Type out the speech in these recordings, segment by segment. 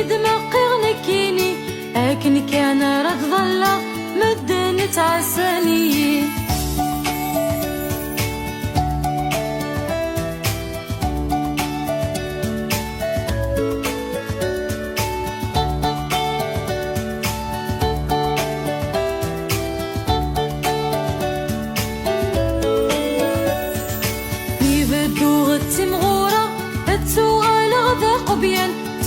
دمقي غنكيني أكن كان رد ظلا مدن تعساني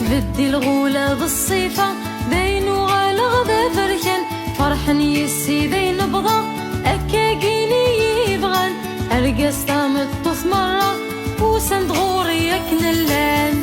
تبدي الغولة بالصيفة بين وغالغ ذا فرحان فرحن يسي ذي نبضة أكاقيني يبغان أرقص طامطوث مرة وسند غوري يكن اللان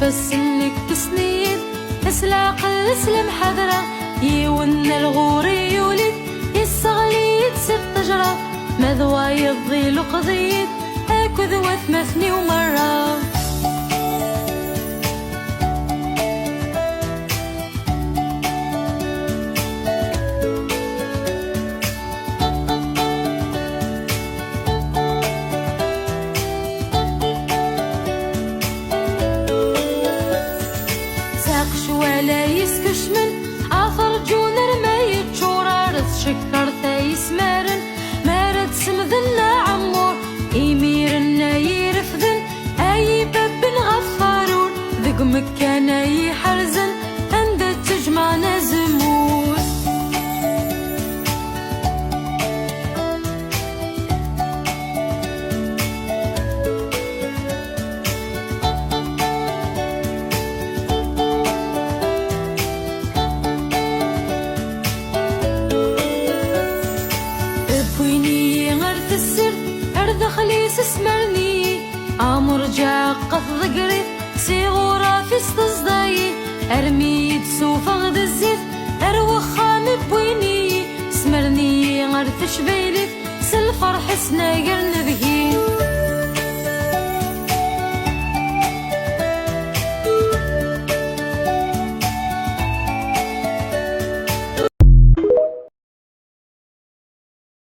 فالسنك تسنيد اسلاق الاسلم حذرة يون الغوري يولد يستغليد ست جرة مذوى يضيل قضيد اكذ وثمثني ومرة ولا يسكش من عثر جونر ما يتشورر شكر ثايس مارن مارد سمذنا عمور يميرنا يرفذن اي باب غفارون ذق مكانا يحرزن عند تجمعنا زمور خليس اسمرني امر جا قف ذقري سيغورا في استصداي ارمي تسوف غد الزيت اروخا مبويني اسمرني غرث شبيلي سالفرح سناقر نبهي